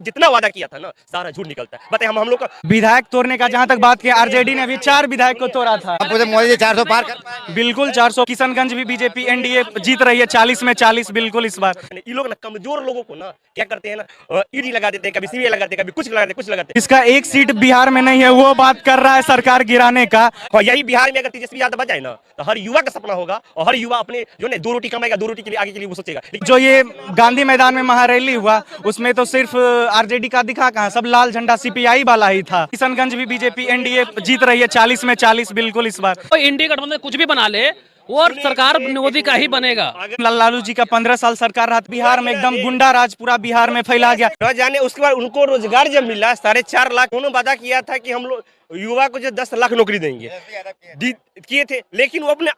जितना वादा किया था ना सारा झूठ निकलता है। बताइए हम लोग का विधायक तोड़ने का जहां तक बात की, आरजेडी ने अभी 4 विधायक को तोड़ा था। मोदी जी 400 पार कर पाए। बिल्कुल 400। किशनगंज भी बीजेपी एनडीए जीत रही है 40 में 40 बिल्कुल इस बार। ये लोग ना कमजोर लोगों को ना क्या करते हैं ना, ईडी लगा देते हैं, कभी सीबीआई लगा देते हैं, कभी कुछ लगा देते कुछ लगाते हैं। इसका एक सीट बिहार में नहीं है, वो बात कर रहा है सरकार गिराने का। और यही बिहार में अगर तेजस्वी यादव बच जाए ना तो हर युवा का सपना होगा और हर युवा अपने जो ना 2 रोटी कमाएगा, 2 रोटी के लिए आगे के लिए वो सोचेगा। जो ये गांधी मैदान में महारैली हुआ उसमें तो सिर्फ आरजेडी का दिखा कहाँ, सब लाल झंडा सीपीआई वाला ही था। किशनगंज भी बीजेपी एनडीए जीत रही है 40 में 40 बिल्कुल इस बार। तो इंडिया गठबंधन कुछ भी बना ले वो सरकार मोदी का ही बनेगा। लालू जी का 15 साल सरकार रहा, बिहार में एकदम गुंडा राज पूरा बिहार में फैला गया। न जाने उसके बाद उनको रोजगार जब मिला 4.5 लाख, उन्होंने वादा किया था कि हम लोग युवा को जो 10 लाख नौकरी देंगे, किए थे, लेकिन वो अपने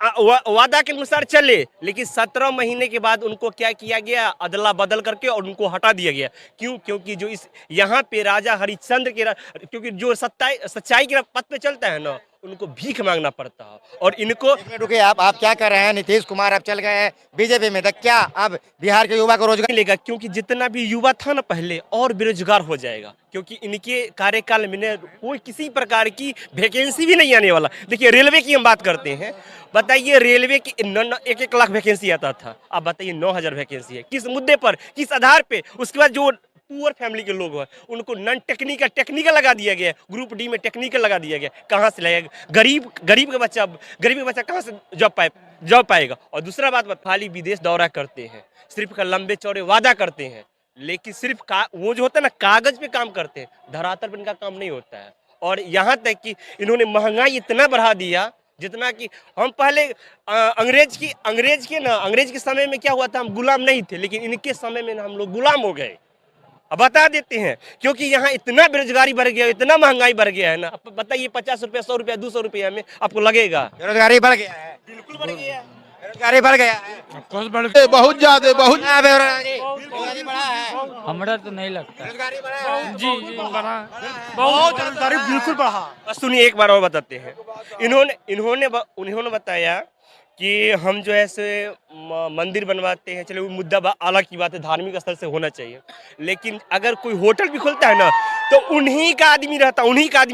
वादा के अनुसार चले। लेकिन 17 महीने के बाद उनको क्या किया गया, अदला बदल करके और उनको हटा दिया गया। क्यों? क्योंकि जो इस यहाँ पे राजा हरिश्चंद्र के, क्योंकि जो सच्चाई के पथ पे चलता है ना उनको भीख मांगना पड़ता है। और इनको रुके आप क्या कर रहे हैं? नीतीश कुमार अब चल गए हैं बीजेपी में, तक क्या अब बिहार के युवा को रोजगार मिलेगा? क्योंकि जितना भी युवा था ना पहले और बेरोजगार हो जाएगा, क्योंकि इनके कार्यकाल में कोई किसी प्रकार की वैकेंसी भी नहीं आने वाला। देखिए रेलवे की हम बात करते हैं, बताइए रेलवे की 1-1 लाख वैकेंसी आता था, अब बताइए 9,000 वैकेंसी है। किस मुद्दे पर, किस आधार पे? उसके बाद जो पुअर फैमिली के लोग हैं उनको नॉन टेक्निकल लगा दिया गया, ग्रुप डी में टेक्निकल लगा दिया गया। कहाँ से लगेगा? गरीब का बच्चा कहाँ से जॉब पाएगा? और दूसरा बात खाली विदेश दौरा करते हैं, सिर्फ लंबे चौड़े वादा करते हैं, लेकिन सिर्फ वो जो होता है ना कागज पे काम करते हैं, धरातल पर इनका काम नहीं होता है। और यहाँ तक कि इन्होंने महंगाई इतना बढ़ा दिया जितना कि हम पहले अंग्रेज के समय में क्या हुआ था, हम गुलाम नहीं थे, लेकिन इनके समय में हम लोग गुलाम हो गए। अब बता देते हैं, क्योंकि यहाँ इतना बेरोजगारी बढ़ गया, इतना महंगाई बढ़ गया है ना। अब बताइए 50 रुपया, 100 रुपया, 200 रुपया में आपको लगेगा? बेरोजगारी बढ़ गया है, बिल्कुल बढ़ गया है। बेरोजगारी बढ़ गया है, बहुत ज्यादा बहुत बेरोजगारी बढ़ा है। हमारा तो नहीं लगता। बेरोजगारी बढ़ा है। जी जी बड़ा बहुत बेरोजगारी बिल्कुल बढ़ा। बस सुनिए एक बार और बताते हैं। इन्होंने बताया कि हम जो है से मंदिर बनवाते हैं, चलिए वो मुद्दा अलग की बात है, धार्मिक स्थल से होना चाहिए, लेकिन अगर कोई होटल भी खुलता है ना तो उन्हीं का आदमी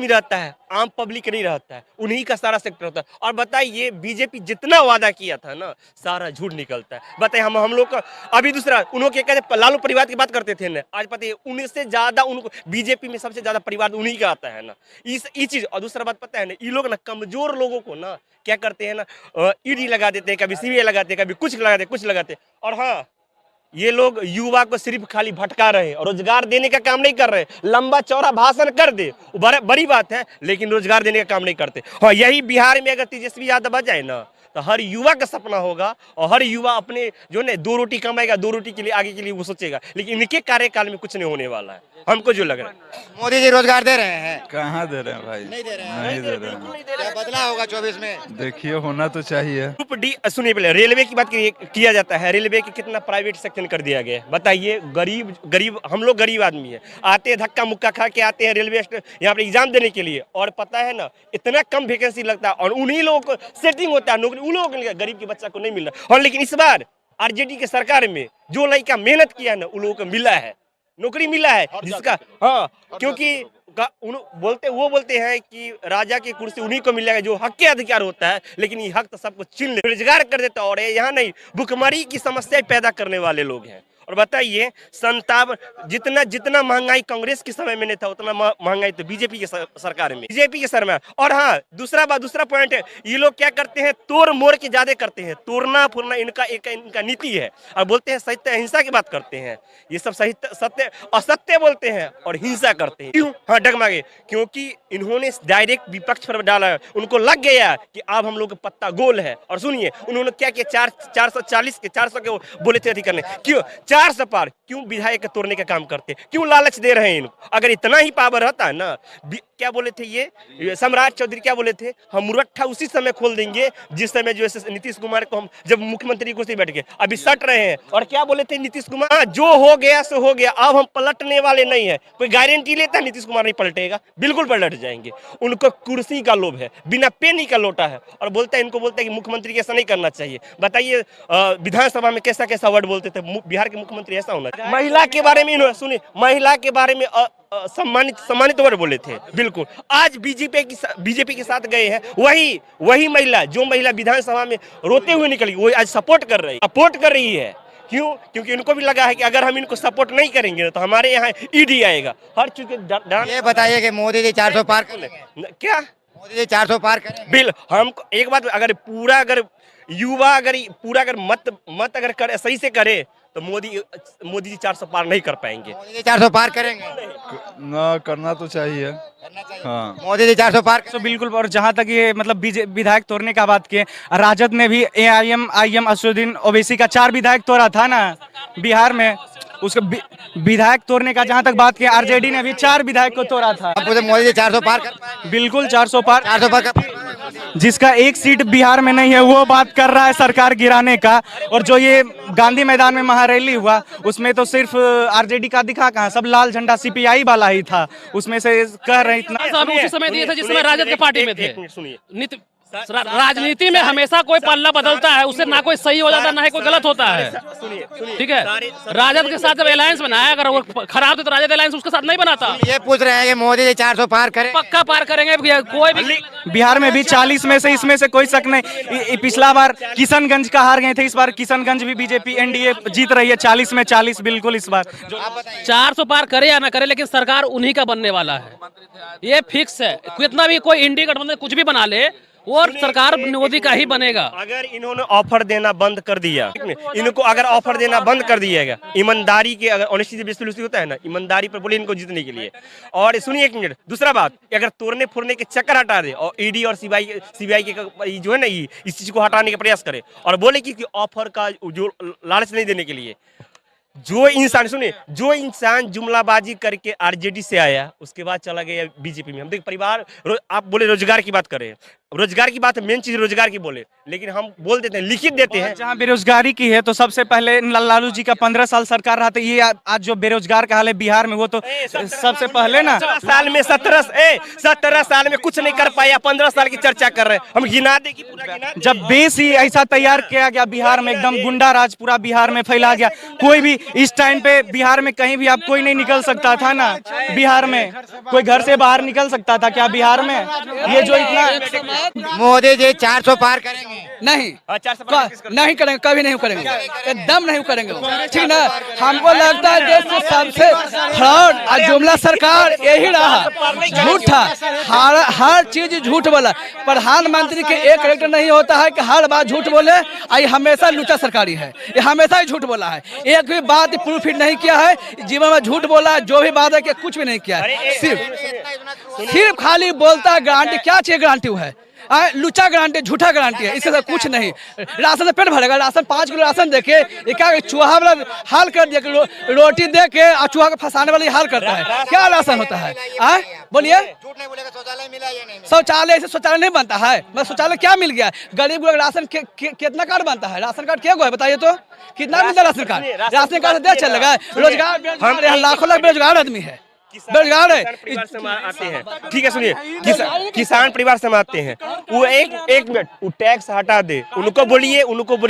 रहता है, आम पब्लिक नहीं रहता है, उन्हीं का सारा सेक्टर होता है। और बताइए बीजेपी जितना वादा किया था ना सारा झूठ निकलता है। बताइए हम लोग का अभी दूसरा, उन्होंने क्या कहते लालू परिवार की बात करते थे ना, आज पता है उनसे ज्यादा उनको बीजेपी में सबसे ज्यादा परिवार उन्हीं का आता है ना, इस चीज। और दूसरा बात पता है ना, ये लोग ना कमजोर लोगों को ना क्या करते हैं ना, ईडी लगा देते हैं, कभी सीबीआई लगाते हैं, कभी कुछ लगाते हैं। और हाँ, ये लोग युवा को सिर्फ खाली भटका रहे हैं और रोजगार देने का काम नहीं कर रहे। लंबा चौड़ा भाषण कर दे बड़ी बात है, लेकिन रोजगार देने का काम नहीं करते। और यही बिहार में अगर तेजस्वी यादव बच जाए ना तो हर युवा का सपना होगा और हर युवा अपने जो ना 2 रोटी कमाएगा, 2 रोटी के लिए आगे के लिए वो सोचेगा। लेकिन इनके कार्यकाल में कुछ नहीं होने वाला है, हमको जो लग रहा है। मोदी जी रोजगार दे रहे हैं? कहाँ दे रहे हैं भाई? नहीं दे रहे हैं। नहीं दे रहे हैं। क्या बदला होगा 24 में? देखिए होना तो चाहिए। ग्रुप डी सुनिए, पहले रेलवे की बात किया जाता है। रेलवे की कितना प्राइवेट सेक्शन कर दिया गया है, बताइए। गरीब हम लोग गरीब आदमी है, आते हैं धक्का मुक्का खा के आते हैं रेलवे यहाँ पे एग्जाम देने के लिए, और पता है ना इतना कम वैकेंसी लगता है और उन्हीं लोगों को सेटिंग होता है नौकरी, उन लोगों के लिए, गरीब के बच्चा को नहीं मिल रहा। और लेकिन इस बार आरजेडी के सरकार में जो लड़का मेहनत किया है ना उन लोगों को मिला है, नौकरी मिला है, जिसका हाँ, क्योंकि वो बोलते हैं कि राजा की कुर्सी उन्हीं को मिलेगा जो हक के अधिकार होता है, लेकिन ये हक तो सबको छीन ले, रोजगार कर देता। और यहाँ नहीं, भुखमरी की समस्या पैदा करने वाले लोग हैं। और बताइए जितना महंगाई कांग्रेस के समय में नहीं था उतना महंगाई तो बीजेपी के सरकार में, बीजेपी के सर में। और हाँ, दूसरा पॉइंट है, ये लोग क्या करते हैं, तोड़ मोड़ के ज्यादा करते हैं, तोड़ना फुड़ना इनका नीति है। और बोलते हैं सत्य अहिंसा की बात करते हैं, ये सब सत्य असत्य बोलते हैं और हिंसा करते हैं। क्यों? हाँ, डगमगे, क्योंकि इन्होंने डायरेक्ट विपक्ष पर डाला है, उनको लग गया कि अब हम लोग का पत्ता गोल है। और सुनिए उन्होंने क्या किया, 400 के बोले थे करने, क्यों 400 पार, क्यों विधायक तोड़ने का काम करते, क्यों लालच दे रहे हैं इनको? अगर इतना ही पावर रहता है ना, क्या बोले थे ये सम्राट चौधरी क्या बोले थे, हम मुरट्ठा उसी समय खोल देंगे जिस समय जो है नीतीश कुमार को हम जब मुख्यमंत्री कुर्सी बैठ गए, अभी सट रहे हैं। और क्या बोले थे नीतीश कुमार, हाँ, जो हो गया सो हो गया, अब हम पलटने वाले नहीं है। कोई गारंटी लेता है नीतीश कुमार नहीं पलटेगा? बिल्कुल पलट जाएंगे। उनको कुर्सी का लोभ है, बिना पेनी का लोटा है। और बोलता है, इनको बोलता है कि मुख्यमंत्री ऐसा नहीं करना चाहिए। बताइए विधानसभा में कैसा कैसा वर्ड बोलते थे, बिहार के मुख्यमंत्री ऐसा होना चाहिए। महिला के बारे में सुनिए, महिला के बारे में सम्मानित वर्ड बोले थे। बिल्कुल आज बीजेपी के साथ गए हैं, वही महिला जो महिला विधानसभा में रोते हुए निकली, वो आज सपोर्ट कर रही है। क्यों? क्योंकि इनको भी लगा है कि अगर हम इनको सपोर्ट नहीं करेंगे तो हमारे यहाँ ईडी आएगा हर चीज के। ये बताइए कि मोदी जी 400 पार कर लेंगे क्या? मोदी जी 400 पार करेंगे? बिल हम एक बात, अगर युवा अगर मत अगर सही से करे तो मोदी जी 400 पार नहीं कर पाएंगे। मोदी जी 400 पार करेंगे? ना करना तो चाहिए। हाँ, मोदी जी 400 पार तो बिल्कुल। और जहां तक ये मतलब विधायक तोड़ने का बात किए, राजद ने भी AIM असदुद्दीन ओवैसी का 4 विधायक तोड़ा था ना बिहार में। उसको विधायक तोड़ने का जहां तक बात की, RJD ने भी 4 विधायक को तोड़ा था। मोदी जी 400 पार कर? बिल्कुल 400 पार। 400 पार कर? जिसका एक सीट बिहार में नहीं है वो बात कर रहा है सरकार गिराने का। और जो ये गांधी मैदान में महारैली हुआ उसमें तो सिर्फ RJD का दिखा कहाँ, सब लाल झंडा CPI वाला ही था। उसमें से कह रहे इतना साहब उसी समय दिए थे जिस समय राजद के पार्टी में थे। सुनिए, राजनीति में हमेशा कोई पल्ला बदलता है, उससे ना कोई सही हो जाता है ना ही कोई गलत होता है। ठीक है, राजद के साथ जब अलायंस बनाया, अगर वो खराब थे तो राजद अलायंस उसके साथ नहीं बनाता। ये पूछ रहे हैं कि मोदी जी 400 पार करें? पक्का पार करेंगे। कोई भी बिहार में भी 40 में से इसमें से कोई शक नहीं। पिछला बार किशनगंज का हार गए थे, इस बार किशनगंज भी बीजेपी NDA जीत रही है 40 में 40 बिल्कुल। इस बार 400 पार करे या ना करे, लेकिन सरकार उन्हीं का बनने वाला है, ये फिक्स है। कितना भी कोई इंडी गठबंधन कुछ भी बना ले, वो सरकार मोदी का ही बनेगा। अगर इन्होंने ऑफर देना बंद कर दिया, इनको अगर ऑफर देना बंद कर दिएगा, ईमानदारी के अगर ऑनेस्टी बेसिस होता है ना, ईमानदारी पर बोले इनको जीतने के लिए। और सुनिए एक मिनट, दूसरा बात, अगर तोड़ने फोड़ने के चक्कर हटा दे और ईडी और सीबीआई के जो है ना, इस चीज को हटाने का प्रयास करे और बोले कि ऑफर का जो लालच नहीं देने के लिए, जो इंसान जुमलाबाजी करके RJD से आया उसके बाद चला गया बीजेपी में। हम देख परिवार, आप बोले रोजगार की बात करें, रोजगार की बात है, मेन चीज रोजगार की बोले, लेकिन हम बोल देते हैं, लिखित देते हैं। जहाँ बेरोजगारी की है तो सबसे पहले लालू जी का 15 साल सरकार रहा था। ये आज जो बेरोजगार का हाल है बिहार में, वो तो सबसे पहले ना 17 साल में कुछ नहीं कर पाया, 15 साल की चर्चा कर रहे हैं। हम गिना दे कि पूरा गिना दे। जब बेस ही ऐसा तैयार किया गया बिहार में, एकदम गुंडा राज पूरा बिहार में फैला गया। कोई भी इस टाइम पे बिहार में कहीं भी आप कोई नहीं निकल सकता था ना। बिहार में कोई घर से बाहर निकल सकता था क्या बिहार में? ये जो इतना मोदी जी 400 पार करेंगे? नहीं, 400 पार नहीं करेंगे, कभी नहीं करेंगे, एकदम नहीं करेंगे। ठीक ना, हमको लगता है देश में सबसे फ्रॉड और जुमला सरकार यही रहा, झूठा, हर चीज झूठ बोला। प्रधानमंत्री के एक कैरेक्टर नहीं होता है कि हर बात झूठ बोले, ये हमेशा लुचा सरकारी है, ये हमेशा ही झूठ बोला है, एक भी बात प्रूफ नहीं किया है, जीवन में झूठ बोला है, जो भी बात है कि कुछ भी नहीं किया है, सिर्फ खाली बोलता है। गारंटी क्या चाहिए? गारंटी है लुचा गारंटी, झूठा गारंटी है, इससे कुछ नहीं। राशन से पेट भरेगा, राशन 5 किलो राशन देके क्या चूहा वाला हाल कर दिया, रोटी दे के और चूहा को फंसाने वाला हाल करता है। क्या राशन होता है? बोलिए, झूठ नहीं बोलेगा। शौचालय मिला या नहीं? शौचालय से शौचालय नहीं बनता है, मतलब शौचालय क्या मिल गया? गरीब लोग राशन कितना कार्ड बनता है? राशन कार्ड क्या है बताइए तो, कितना मिलता है राशन कार्ड? राशन कार्ड से चल लगा। रोजगार, लाखों लाख बेरोजगार आदमी है, बेरोजगार है। परिवार से आते हैं, ठीक है, सुनिए, किसान परिवार से आते हैं, वो एक मिनट, वो टैक्स हटा दे, उनको बोलिए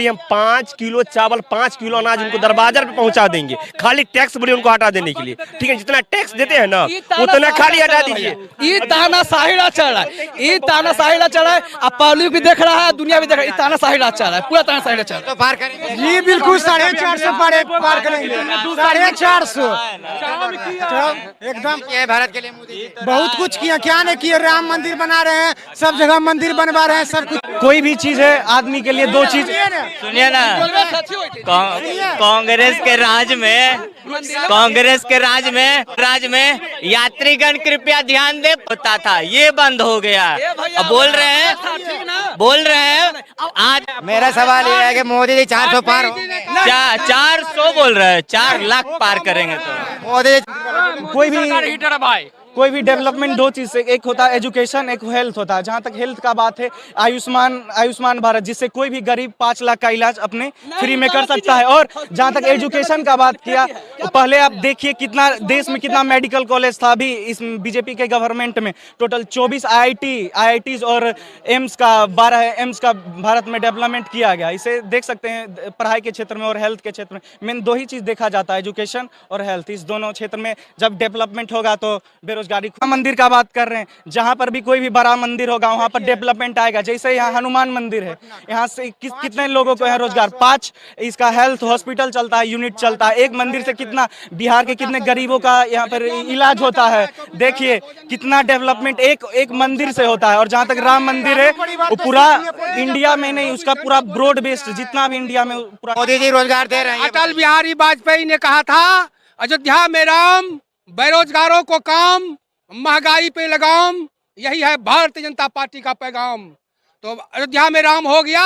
हम 5 किलो चावल 5 किलो अनाज उनको दरवाजा पे पहुंचा देंगे, खाली टैक्स बोलिए उनको हटा देने के लिए। ठीक है, जितना टैक्स देते हैं ना उतना खाली हटा दीजिए। ये तानाशाही राज चल रहा है, ये तानाशाही राज चल रहा है। अब पब्लिक भी देख रहा है, दुनिया भी देख रहा है, ये तानाशाही राज चल रहा है, पूरा तानाशाही राज चल रहा है। तो पार करेंगे जी बिल्कुल 450 पार करेंगे, 450 एकदम। ये भारत के लिए मोदी जी बहुत कुछ किया, क्या नहीं किया? राम मंदिर बना रहे हैं, सब जगह मंदिर बनवा रहे हैं, सब कुछ। कोई भी चीज है आदमी के लिए, 2 चीज सुनिए ना, कांग्रेस के राज में यात्रीगण कृपया ध्यान दे होता था, ये बंद हो गया। अब बोल रहे हैं आज। मेरा सवाल ये है कि मोदी जी 400 पार होंगे? 400 बोल रहे हैं, 4 लाख पार करेंगे तो मोदी जी कोई भी हीटर है भाई, कोई भी डेवलपमेंट दो चीज से, एक होता है एजुकेशन, एक हेल्थ होता है। जहाँ तक हेल्थ का बात है, आयुष्मान भारत, जिससे कोई भी गरीब 5 लाख का इलाज अपने फ्री में कर सकता है। और जहाँ तक एजुकेशन का बात किया, तो पहले आप देखिए कितना देश में कितना मेडिकल कॉलेज था। अभी इस बीजेपी के गवर्नमेंट में टोटल 24 IITs और एम्स का 12 एम्स का भारत में डेवलपमेंट किया गया। इसे देख सकते हैं पढ़ाई के क्षेत्र में और हेल्थ के क्षेत्र में मेन 2 ही चीज देखा जाता है, एजुकेशन और हेल्थ। इस दोनों क्षेत्र में जब डेवलपमेंट होगा तो बेरोजगारी। मंदिर का बात कर रहे हैं, जहाँ पर भी कोई भी बड़ा मंदिर होगा वहाँ पर डेवलपमेंट आएगा। जैसे यहाँ हनुमान मंदिर है, यहाँ से कितने लोगों को है रोजगार, 5 इसका हेल्थ हॉस्पिटल चलता है, यूनिट चलता है। एक मंदिर से कितना बिहार के कितने गरीबों का यहाँ पर इलाज होता है। देखिए कितना डेवलपमेंट एक मंदिर से होता है। और जहाँ तक राम मंदिर है, वो पूरा इंडिया में नहीं, उसका पूरा ब्रॉड बेस्ड जितना भी इंडिया में पूरा। मोदी जी रोजगार दे रहे हैं। अटल बिहारी वाजपेयी ने कहा था, अयोध्या में राम, बेरोजगारों को काम, महंगाई पे लगाम, यही है भारतीय जनता पार्टी का पैगाम। तो अयोध्या में राम हो गया,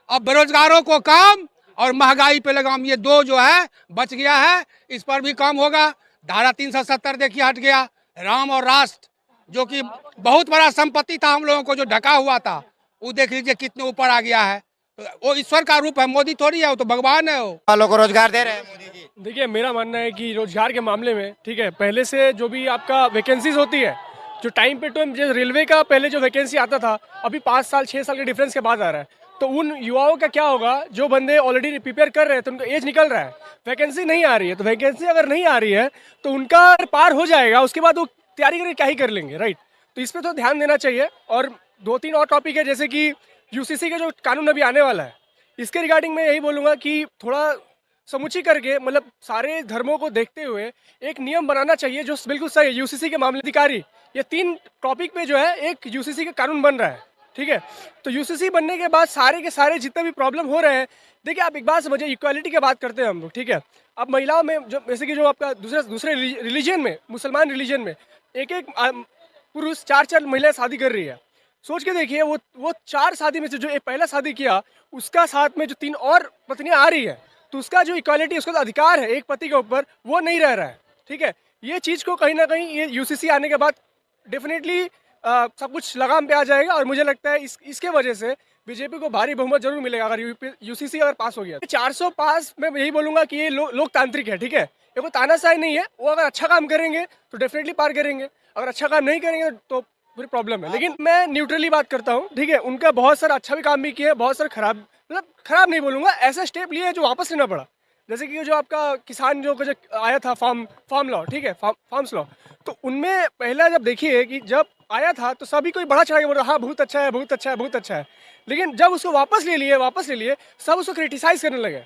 अब बेरोजगारों को काम और महंगाई पे लगाम, ये 2 जो है बच गया है। इस पर भी काम होगा। धारा 370 देखिए हट गया। राम और राष्ट्र जो कि बहुत बड़ा संपत्ति था हम लोगों को, जो ढका हुआ था, वो देख लीजिए कितने ऊपर आ गया है। वो ईश्वर का रूप है, मोदी थोड़ी है, वो तो भगवान है। वो वालों को रोजगार दे रहे हैं मोदी जी। देखिए मेरा मानना है कि रोजगार के मामले में, ठीक है, पहले से जो भी आपका वैकेंसीज होती है, जो टाइम पे टाइम, जैसे रेलवे का पहले जो वैकेंसी आता था, अभी 5 साल 6 साल के डिफरेंस के बाद आ रहा है। तो उन युवाओं का क्या होगा, जो बंदे ऑलरेडी प्रिपेयर कर रहे हैं, तो उनका एज निकल रहा है, वैकेंसी नहीं आ रही है। तो वैकेंसी अगर नहीं आ रही है तो उनका पार हो जाएगा, उसके बाद वो तैयारी करके क्या ही कर लेंगे, राइट। तो इस पर तो ध्यान देना चाहिए। और 2-3 और टॉपिक है, जैसे कि यूसीसी का जो कानून अभी आने वाला है, इसके रिगार्डिंग मैं यही बोलूँगा कि थोड़ा समुची करके, मतलब सारे धर्मों को देखते हुए एक नियम बनाना चाहिए जो बिल्कुल सही है। यूसीसी के मामले अधिकारी, ये 3 टॉपिक पे जो है एक यूसीसी का कानून बन रहा है, ठीक है। तो यूसीसी बनने के बाद सारे के सारे जितने भी प्रॉब्लम हो रहे हैं, देखिए आप एक बात समझिए, इक्वालिटी की बात करते हैं हम लोग, ठीक है। अब महिलाओं में जो, जैसे कि जो आपका दूसरे रिलीजन में, मुसलमान रिलीजन में एक पुरुष 4 महिलाएं शादी कर रही है। सोच के देखिए, वो 4 शादी में से जो एक पहला शादी किया, उसका साथ में जो 3 और पत्नियां आ रही है, तो उसका जो इक्वालिटी, उसका अधिकार है एक पति के ऊपर, वो नहीं रह रहा है, ठीक है। ये चीज़ को कहीं ना कहीं ये यूसीसी आने के बाद डेफिनेटली सब कुछ लगाम पे आ जाएगा। और मुझे लगता है इसके वजह से बीजेपी को भारी बहुमत जरूर मिलेगा अगर यूसीसी अगर पास हो गया। 400 पास मैं यही बोलूँगा कि ये लोकतांत्रिक है, ठीक है। ये कोई तानाशाही नहीं है। वो अगर अच्छा काम करेंगे तो डेफिनेटली पार करेंगे, अगर अच्छा काम नहीं करेंगे तो फिर प्रॉब्लम है। लेकिन मैं न्यूट्रली बात करता हूँ, ठीक है। उनका बहुत सारा अच्छा भी काम भी किया है, बहुत सारा खराब, मतलब खराब नहीं बोलूँगा, ऐसा स्टेप लिए जो वापस लेना पड़ा। जैसे कि जो आपका किसान जो आया था फार्म लॉ, ठीक है, फार्म्स लॉ, तो उनमें पहला जब देखिए कि जब आया था तो सभी कोई बड़ा चढ़ा के बोल रहा, हाँ बहुत अच्छा है, बहुत अच्छा है, बहुत अच्छा है। लेकिन जब उसको वापस ले लिए सब उसको क्रिटिसाइज करने लगे।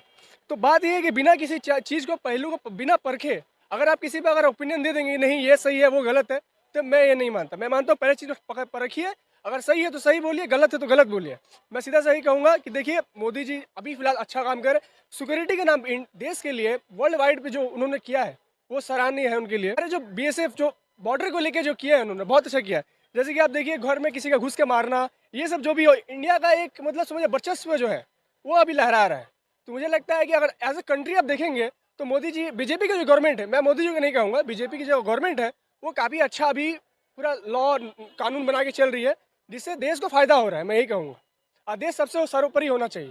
तो बात ये है कि बिना किसी चीज़ को, पहलू को बिना परखे अगर आप किसी पे अगर ओपिनियन दे देंगे नहीं ये सही है वो गलत है, तो मैं ये नहीं मानता। मैं मानता हूँ पहले चीज़ को परखिए, अगर सही है तो सही बोलिए, गलत है तो गलत बोलिए। मैं सीधा सही कहूँगा कि देखिए मोदी जी अभी फिलहाल अच्छा काम कर, सिक्योरिटी के नाम देश के लिए वर्ल्ड वाइड पे जो उन्होंने किया है वो सराहनीय है उनके लिए। अरे जो BSF जो बॉर्डर को लेके जो किया है उन्होंने बहुत अच्छा किया है। जैसे कि आप देखिए घर में किसी का घुस के मारना, ये सब जो भी हो, इंडिया का एक मतलब समझिए वर्चस्व जो है वो अभी लहरा रहा है। तो मुझे लगता है कि अगर एज ए कंट्री आप देखेंगे तो मोदी जी, बीजेपी का जो गवर्नमेंट है, मैं मोदी जी को नहीं कहूँगा, बीजेपी की जो गवर्नमेंट है वो काफ़ी अच्छा अभी पूरा लॉ कानून बना के चल रही है, जिससे देश को फायदा हो रहा है। मैं यही कहूँगा, देश सबसे सर्वोपरि होना चाहिए।